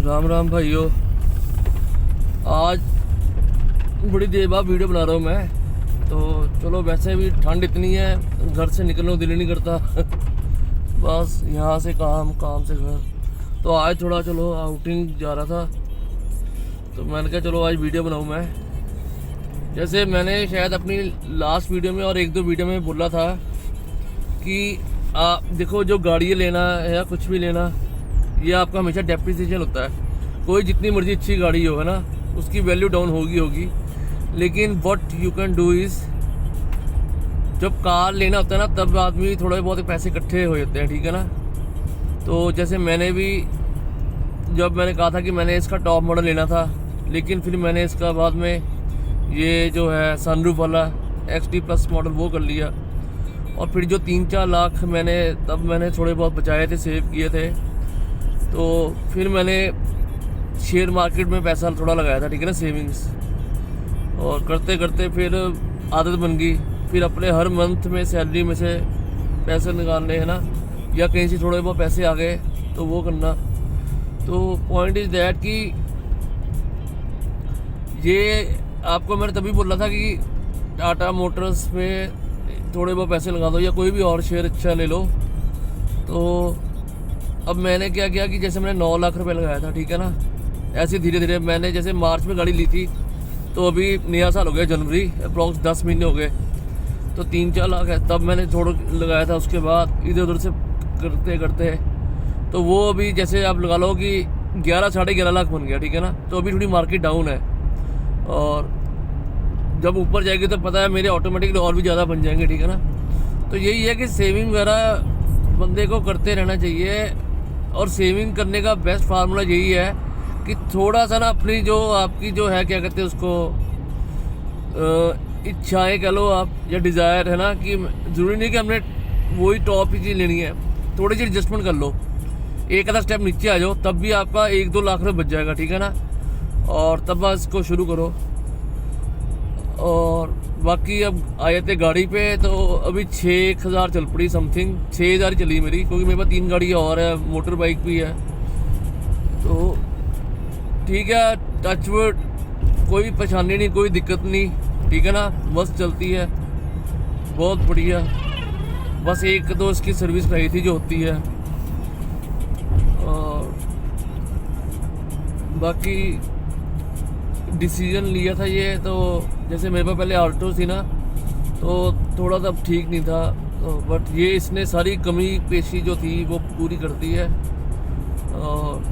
राम राम भाइयों। आज बड़ी देर बाद वीडियो बना रहा हूँ मैं। तो चलो, वैसे भी ठंड इतनी है, घर से निकलने को दिल नहीं करता। बस यहाँ से काम, काम से घर। तो आज थोड़ा चलो आउटिंग जा रहा था, तो मैंने कहा चलो आज वीडियो बनाऊँ मैं। जैसे मैंने शायद अपनी लास्ट वीडियो में और एक दो वीडियो में बोला था कि आप देखो, जो गाड़ी लेना है या कुछ भी लेना, ये आपका हमेशा डेप्रिसिएशन होता है। कोई जितनी मर्जी अच्छी गाड़ी हो, है ना, उसकी वैल्यू डाउन होगी। लेकिन what you can do is, जब कार लेना होता है ना, तब आदमी थोड़े बहुत पैसे इकट्ठे हो जाते हैं, ठीक है ना। तो जैसे मैंने भी, जब मैंने कहा था कि मैंने इसका टॉप मॉडल लेना था, लेकिन फिर मैंने इसका बाद में ये जो है सनरूफ वाला XT प्लस मॉडल वो कर लिया। और फिर जो 3-4 लाख मैंने थोड़े बहुत बचाए थे, सेव किए थे, तो फिर मैंने शेयर मार्केट में पैसा थोड़ा लगाया था, ठीक है ना, सेविंग्स। और करते करते फिर आदत बन गई, फिर अपने हर मंथ में सैलरी में से पैसे निकालने, है ना, या कहीं से थोड़े बहुत पैसे आ गए तो वो करना। तो पॉइंट इज़ दैट कि ये आपको मैंने तभी बोला था कि टाटा मोटर्स में थोड़े बहुत पैसे लगा दो या कोई भी और शेयर अच्छा ले लो। तो अब मैंने क्या किया कि जैसे मैंने 9 लाख रुपए लगाया था, ठीक है ना, ऐसे धीरे धीरे मैंने, जैसे मार्च में गाड़ी ली थी, तो अभी नया साल हो गया, जनवरी, अप्रॉक्स 10 महीने हो गए, तो 3-4 लाख है। तब मैंने थोड़ा लगाया था, उसके बाद इधर उधर से करते करते तो वो अभी जैसे आप लगा लो कि 11-11.5 लाख बन गया, ठीक है ना। तो अभी थोड़ी मार्केट डाउन है, और जब ऊपर जाएगी तो पता है मेरे ऑटोमेटिकली और भी ज़्यादा बन जाएंगे, ठीक है ना। तो यही है कि सेविंग वगैरह बंदे को करते रहना चाहिए। और सेविंग करने का बेस्ट फार्मूला यही है कि थोड़ा सा ना अपनी जो आपकी जो है, क्या कहते हैं उसको, इच्छाएं कह लो आप, या डिज़ायर, है ना, कि ज़रूरी नहीं कि हमने वही टॉप ही चीज़ लेनी है। थोड़ी सी एडजस्टमेंट कर लो, एक आधा स्टेप नीचे आ जाओ, तब भी आपका 1-2 लाख रुपये बच जाएगा, ठीक है ना। और तब बस इसको शुरू करो। और बाकी अब आए थे गाड़ी पे, तो अभी 6,000 चल पड़ी, समथिंग 6,000 चली मेरी, क्योंकि मेरे पास 3 गाड़ी और है, मोटर बाइक भी है। तो ठीक है, टचवुड, कोई परेशानी नहीं, कोई दिक्कत नहीं, ठीक है ना, बस चलती है, बहुत बढ़िया। बस एक दो इसकी सर्विस कराई थी जो होती है, और बाकी डिसीजन लिया था ये। तो जैसे मेरे पास पहले ऑल्टो थी ना, तो थोड़ा सा ठीक नहीं था, तो बट ये इसने सारी कमी पेशी जो थी वो पूरी कर दी है। और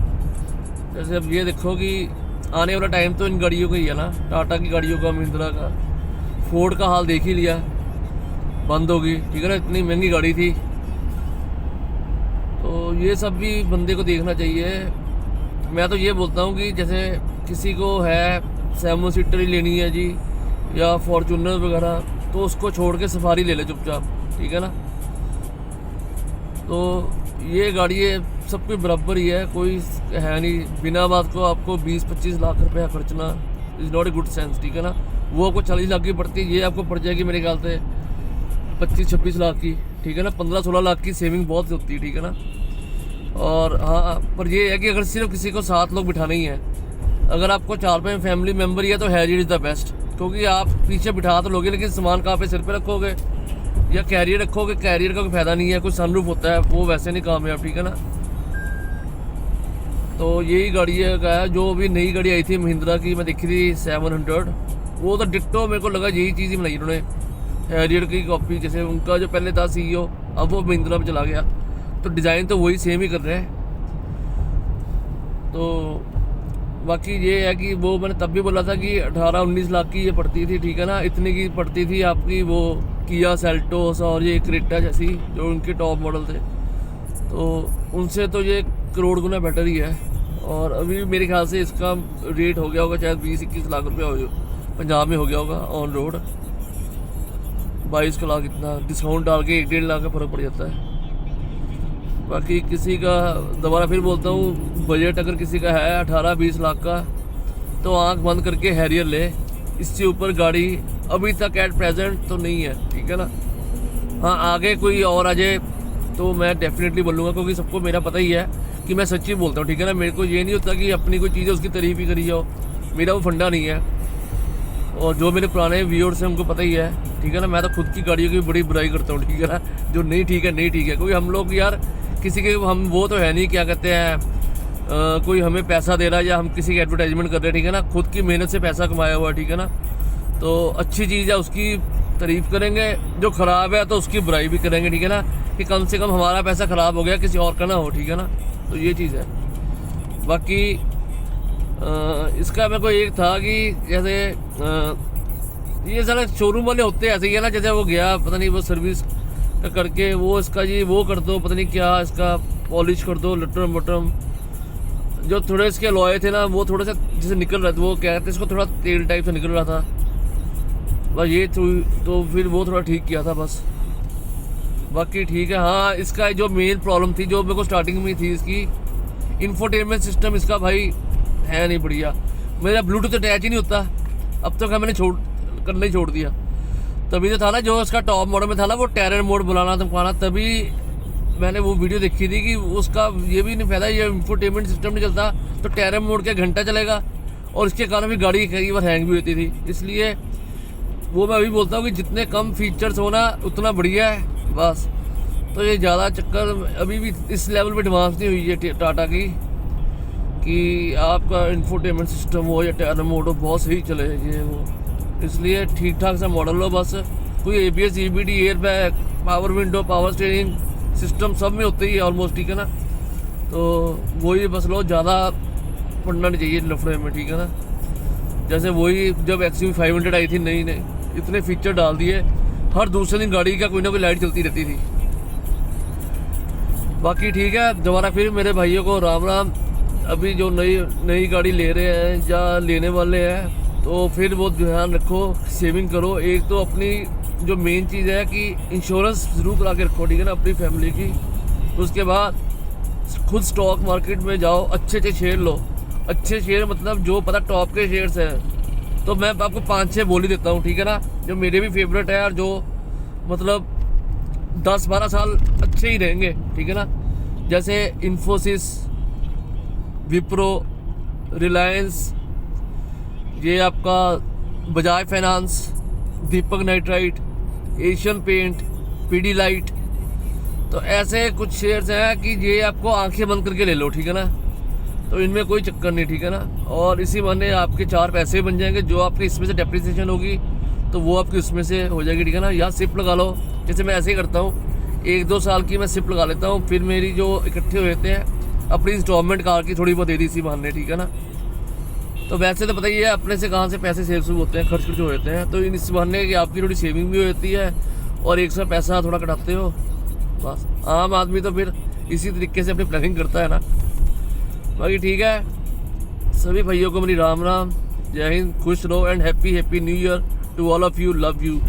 जैसे अब ये देखो कि आने वाला टाइम तो इन गाड़ियों का ही है ना, टाटा की गाड़ियों का, महिंद्रा का। फोर्ड का हाल देख ही लिया, बंद होगी, ठीक है ना, इतनी महंगी गाड़ी थी। तो ये सब भी बंदे को देखना चाहिए। मैं तो ये बोलता हूँ कि जैसे किसी को है 7 सीटर ही लेनी है जी, या फॉर्चूनर वगैरह, तो उसको छोड़ के सफारी ले ले चुपचाप, ठीक है ना। तो ये गाड़ी है सबके बराबर ही है, कोई है नहीं। बिना बात को आपको 20-25 लाख रुपया खर्चना is not a good sense, ठीक है ना। वो आपको 40 लाख की पड़ती है, ये आपको पड़ जाएगी मेरे ख्याल से 25-26 लाख की, ठीक है ना। 15-16 लाख की सेविंग बहुत होती है, ठीक है ना। और हाँ, पर ये है कि अगर सिर्फ किसी को 7 लोग बिठाना ही है, अगर आपको 4-5 फैमिली मेम्बर ही है, तो हैरियर इज़ द बेस्ट। क्योंकि आप पीछे बिठा तो लोगे, लेकिन सामान कहाँ पे सिर पे रखोगे, या कैरियर रखोगे, कैरियर का कोई फ़ायदा नहीं है। कोई सनरूफ होता है वो वैसे नहीं कामयाब, ठीक है ना। तो यही गाड़ी है, जो अभी नई गाड़ी आई थी महिंद्रा की, मैं देखी थी 700, वो तो डिट्टो मेरे को लगा यही चीज़ ही बनाई उन्होंने, हैरियर की कॉपी। जैसे उनका जो पहले था CEO, अब वो महिंद्रा में चला गया, तो डिज़ाइन तो वही सेम ही कर रहे हैं। तो बाकी ये है कि वो मैंने तब भी बोला था कि 18-19 लाख की ये पड़ती थी, ठीक है ना। इतनी की पड़ती थी आपकी वो किया सेल्टोस और ये क्रेटा जैसी, जो उनके टॉप मॉडल थे। तो उनसे तो ये करोड़ गुना बेटर ही है। और अभी मेरे ख्याल से इसका रेट हो गया होगा शायद 20-21 लाख रुपया हो, पंजाब में हो गया होगा ऑन रोड। 22 लाख, इतना डिस्काउंट डाल के 1-1.5 लाख का फ़र्क पड़ जाता है। बाकी किसी का, दोबारा फिर बोलता हूँ, बजट अगर किसी का है 18-20 लाख का, तो आंख बंद करके हैरियर ले। इससे ऊपर गाड़ी अभी तक एट प्रेजेंट तो नहीं है, ठीक है ना। हाँ, आगे कोई और आ जाए तो मैं डेफिनेटली बोलूँगा, क्योंकि सबको मेरा पता ही है कि मैं सच्ची बोलता हूँ, ठीक है ना। मेरे को ये नहीं होता कि अपनी कोई चीज़ है उसकी तारीफ ही करी जाओ, मेरा वो फंडा नहीं है। और जो मेरे पुराने व्यूअर्स हैं उनको पता ही है, ठीक है ना। मैं तो खुद की गाड़ियों की बड़ी बुराई करता हूँ, ठीक है ना। जो नहीं ठीक है नहीं ठीक है, क्योंकि हम लोग यार किसी के हम वो तो है नहीं, क्या कहते हैं, कोई हमें पैसा दे रहा है या हम किसी की एडवर्टाइजमेंट कर रहे हैं, ठीक है ना। खुद की मेहनत से पैसा कमाया हुआ है, ठीक है ना। तो अच्छी चीज़ है उसकी तारीफ़ करेंगे, जो ख़राब है तो उसकी बुराई भी करेंगे, ठीक है ना। कि कम से कम हमारा पैसा ख़राब हो गया, किसी और का ना हो, ठीक है ना। तो ये चीज़ है। बाकी इसका मेरे को एक था कि जैसे ये सारे शोरूम वाले होते ऐसे ही है ना। जैसे वो गया पता नहीं वो सर्विस का करके वो इसका जी वो कर दो, पता नहीं क्या इसका पॉलिश कर दो, लटरम वटरम। जो थोड़े इसके लॉय थे ना वो थोड़ा सा जैसे निकल रहा था, वो क्या कहते हैं इसको, थोड़ा तेल टाइप से निकल रहा था बस। ये तो फिर वो थोड़ा ठीक किया था बस। बाकी ठीक है। हाँ, इसका जो मेन प्रॉब्लम थी जो मेरे को स्टार्टिंग में थी, इसकी इंफोटेनमेंट सिस्टम इसका भाई है नहीं बढ़िया। मेरा ब्लूटूथ अटैच ही नहीं होता अब तक, मैंने करना ही छोड़ दिया। तभी तो था ना जो इसका टॉप मॉडल में था ना वो टेरर मोड बुलाना तुमकाना, तभी मैंने वो वीडियो देखी थी कि उसका ये भी नहीं फायदा, ये इंफोटेनमेंट सिस्टम नहीं चलता तो टेरर मोड के घंटा चलेगा, और इसके कारण भी गाड़ी कई बार हैंग भी होती थी। इसलिए वो मैं अभी बोलता हूँ कि जितने कम फीचर्स हो ना उतना बढ़िया है बस। तो ये ज़्यादा चक्कर अभी भी इस लेवल पे एडवांस नहीं हुई है टाटा की कि आपका इंफोटेनमेंट सिस्टम हो या टेरर मोड हो बहुत सही चले ये वो। इसलिए ठीक ठाक सा मॉडल लो बस। कोई ABS EBD air bag power window power steering system सब में होते ही है ऑलमोस्ट, ठीक है ना। तो वही बस लो, ज़्यादा पढ़ना नहीं चाहिए लफड़े में, ठीक है ना। जैसे वही जब XUV 500 आई थी नई नई, इतने फीचर डाल दिए, हर दूसरे दिन गाड़ी का कोई ना कोई लाइट चलती रहती थी। बाकी ठीक है, दोबारा फिर मेरे भाइयों को राम राम। अभी जो नई गाड़ी ले रहे हैं या लेने वाले हैं तो फिर वो ध्यान रखो, सेविंग करो। एक तो अपनी जो मेन चीज़ है कि इंश्योरेंस ज़रूर करा के रखो, ठीक है ना, अपनी फैमिली की। तो उसके बाद खुद स्टॉक मार्केट में जाओ, अच्छे शेयर लो। अच्छे शेयर मतलब जो पता टॉप के शेयर्स हैं, तो मैं आपको 5-6 बोल ही देता हूँ, ठीक है ना, जो मेरे भी फेवरेट है और जो मतलब 10-12 साल अच्छे ही रहेंगे, ठीक है ना। जैसे इन्फोसिस, विप्रो, रिलायंस, ये आपका बजाज फाइनेंस, दीपक नाइट्राइट, एशियन पेंट, पीडीलाइट। तो ऐसे कुछ शेयर्स हैं कि ये आपको आंखें बंद करके ले लो, ठीक है ना। तो इनमें कोई चक्कर नहीं, ठीक है ना। और इसी बहाने आपके 4 पैसे बन जाएंगे, जो आपकी इसमें से डेप्रिसिएशन होगी तो वो आपकी उसमें से हो जाएगी, ठीक है ना। या सिप लगा लो, जैसे मैं ऐसे ही करता हूँ, 1-2 साल की मैं सिप लगा लेता हूँ, फिर मेरी जो इकट्ठे होते हैं अपनी इंस्टॉलमेंट कार की थोड़ी बहुत दे दी इसी बहाने, ठीक है ना। तो वैसे तो पता ही है अपने से कहाँ से पैसे सेव होते हैं, खर्च हो जाते हैं। तो इस बहाने की आपकी थोड़ी सेविंग भी होती है और एक साथ पैसा थोड़ा कटाते हो बस। आम आदमी तो फिर इसी तरीके से अपनी प्लानिंग करता है ना। बाकी ठीक है, सभी भाइयों को मेरी राम राम, जय हिंद, खुश रहो and happy new year to all of you, love you.